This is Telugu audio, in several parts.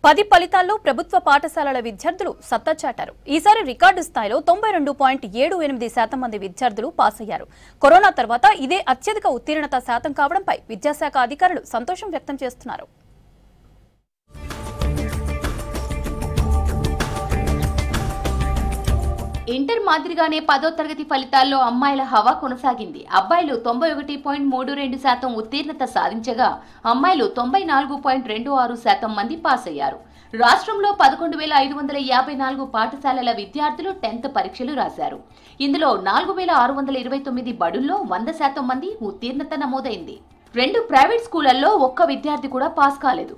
10 ఫలితాల్లో ప్రభుత్వ పాఠశాలల విద్యార్థులు సత్తా చాటారు. ఈసారి రికార్డు స్థాయిలో 92.78% మంది విద్యార్థులు పాస్ అయ్యారు. కరోనా తర్వాత ఇదే అత్యధిక ఉత్తీర్ణత శాతం కావడంపై విద్యాశాఖ అధికారులు సంతోషం వ్యక్తం చేస్తున్నారు. ఇంటర్ మాదిరిగానే 10వ తరగతి ఫలితాల్లో అమ్మాయిల హవా కొనసాగింది. అబ్బాయిలు 91.32% ఉత్తీర్ణత సాధించగా అమ్మాయిలు 94.26% మంది పాస్ అయ్యారు. రాష్ట్రంలో 11,554 పాఠశాలల విద్యార్థులు 10th పరీక్షలు రాశారు. ఇందులో 4,629 బడుల్లో 100% మంది ఉత్తీర్ణత నమోదైంది. 2 ప్రైవేట్ స్కూళ్లలో ఒక్క విద్యార్థి కూడా పాస్ కాలేదు.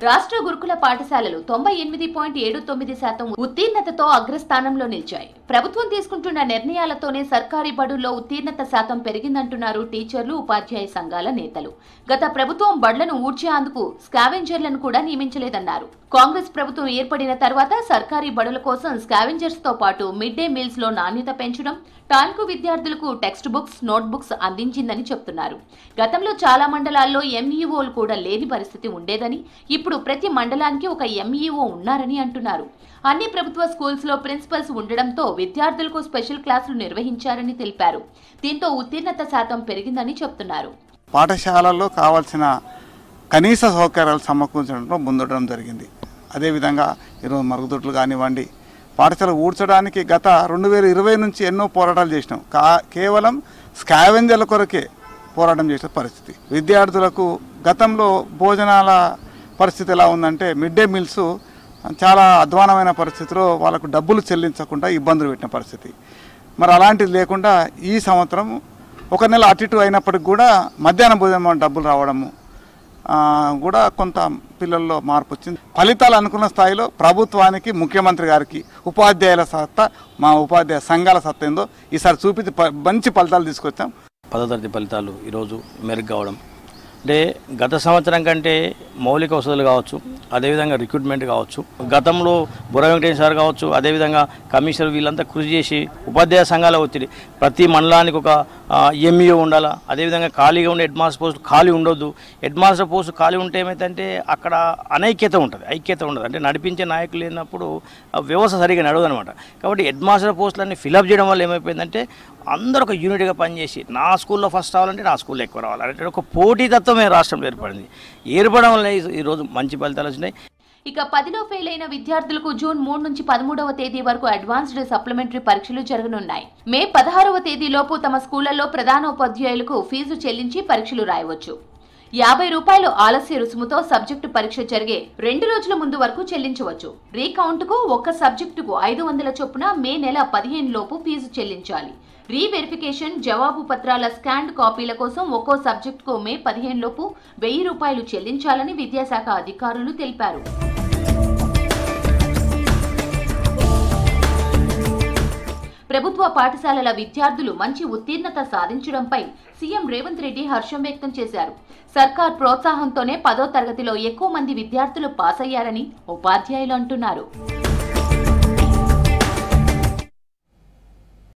రాష్ట్ర గురుకుల పాఠశాలలు 98.79% ఉత్తీర్ణతతో అగ్రస్థానంలో నిలిచాయి. ప్రభుత్వం తీసుకుంటున్న నిర్ణయాలతోనే సర్కారీ బడుల్లో ఉత్తీర్ణత శాతం పెరిగిందంటున్నారు టీచర్లు, ఉపాధ్యాయ సంఘాల నేతలు. గత ప్రభుత్వం బడులను ఊడ్చేందుకు స్కావెంజర్లను కూడా నియమించలేదన్నారు. కాంగ్రెస్ ప్రభుత్వం ఏర్పడిన తర్వాత సర్కారీ బడుల కోసం స్కావెంజర్స్ తో పాటు మిడ్ డే మీల్స్ లో నాణ్యత పెంచడం, టైంకు విద్యార్థులకు టెక్స్ట్ బుక్స్, నోట్ బుక్స్ అందించిందని చెప్తున్నారు. గతంలో చాలా మండలాల్లో ఎంఈఓలు కూడా లేని పరిస్థితి ఉండేదని, ఇప్పుడు ప్రతి మండలానికి ఒక ఎంఈఓ ఉన్నారని అంటున్నారు. అన్ని ప్రభుత్వ స్కూల్స్ లో ప్రిన్సిపల్స్ ఉండడంతో విద్యార్థులకు స్పెషల్ క్లాసులు నిర్వహించారని తెలిపారు. దీంతో ఉత్తీర్ణత శాతం పెరిగిందని చెప్తున్నారు. పాఠశాలల్లో కావాల్సిన కనీస సౌకర్యాలు సమకూర్చడంలో ముందుండడం జరిగింది. అదేవిధంగా ఈరోజు మరుగుదొడ్లు కానివ్వండి, పాఠశాల ఊడ్చడానికి గత 2020 నుంచి ఎన్నో పోరాటాలు చేసినాం. కేవలం స్కావెంజర్ల కొరకే పోరాటం చేసిన పరిస్థితి. విద్యార్థులకు గతంలో భోజనాల పరిస్థితి ఎలా ఉందంటే, మిడ్ డే మీల్స్ చాలా అధ్వానమైన పరిస్థితిలో వాళ్ళకు డబ్బులు చెల్లించకుండా ఇబ్బందులు పెట్టిన పరిస్థితి. మరి అలాంటిది లేకుండా ఈ సంవత్సరం ఒక నెల అటు ఇటు అయినప్పటికి కూడా మధ్యాహ్న భోజనం డబ్బులు రావడము కూడా కొంత పిల్లల్లో మార్పు వచ్చింది. ఫలితాలు అనుకున్న స్థాయిలో ప్రభుత్వానికి, ముఖ్యమంత్రి గారికి ఉపాధ్యాయుల సత్తా, మా ఉపాధ్యాయ సంఘాల సత్తా ఏందో ఈసారి చూపించి మంచి ఫలితాలు తీసుకొచ్చాం. 10వ తరగతి ఫలితాలు ఈరోజు మెరుగు కావడం అంటే గత సంవత్సరం కంటే మౌలిక వసతులు కావచ్చు, అదేవిధంగా రిక్రూట్మెంట్ కావచ్చు, గతంలో బుర్ర వెంకటేశ్వర సార్ కావచ్చు, అదేవిధంగా కమిషనర్ వీళ్ళంతా కృషి చేసి ఉపాధ్యాయ సంఘాల ఒత్తిడి, ప్రతి మండలానికి ఒక ఎంఈఓ ఉండాలా, అదేవిధంగా ఖాళీగా ఉండే హెడ్ మాస్టర్ పోస్ట్ ఖాళీ ఉండొద్దు. హెడ్ మాస్టర్ పోస్ట్ ఖాళీ ఉంటే ఏమైతే అక్కడ అనైక్యత ఉంటుంది, ఐక్యత ఉండదు. అంటే నడిపించే నాయకులు లేనప్పుడు వ్యవస్థ సరిగా నడవదు అనమాట. కాబట్టి హెడ్ మాస్టర్ పోస్టులన్నీ ఫిలప్ చేయడం వల్ల ఏమైపోయిందంటే అందరూ ఒక యూనిట్గా పనిచేసి నా స్కూల్లో ఫస్ట్ రావాలంటే నా స్కూల్లో ఎక్కువ రావాలి అంటే ఒక పోటీతత్వమే రాష్ట్రంలో ఏర్పడింది. ఏర్పడడం వల్ల ఈరోజు మంచి ఫలితాలు వచ్చినాయి. ఇక 10లో ఫెయిల్ అయిన విద్యార్థులకు జూన్ 3 నుంచి 13వ తేదీ వరకు అడ్వాన్స్డ్ సప్లిమెంటరీ పరీక్షలు జరగనున్నాయి. మే 16వ తేదీలోపు తమ స్కూళ్లలో ప్రధానోపాధ్యాయులకు ఫీజు చెల్లించి పరీక్షలు రాయవచ్చు. 50 రూపాయలు ఆలస్య రుసుముతో సబ్జెక్టు పరీక్ష జరిగే 2 రోజుల ముందు వరకు చెల్లించవచ్చు. రీకౌంట్కు ఒక్క సబ్జెక్టుకు 500 చొప్పున మే నెల 15 లోపు ఫీజు చెల్లించాలి. రీవెరిఫికేషన్, జవాబు పత్రాల స్కాన్డ్ కాపీల కోసం ఒక్కో సబ్జెక్టుకు మే 15 లోపు 1000 రూపాయలు చెల్లించాలని విద్యాశాఖ అధికారులు తెలిపారు. ప్రభుత్వ పాఠశాలల విద్యార్థులు మంచి ఉత్తీర్ణత సాధించడంపై సీఎం రేవంత్ రెడ్డి హర్షం వ్యక్తం చేశారు. సర్కార్ ప్రోత్సాహంతోనే 10వ తరగతిలో ఎక్కువ మంది విద్యార్థులు పాస్ అయ్యారని ఉపాధ్యాయులు అంటున్నారు.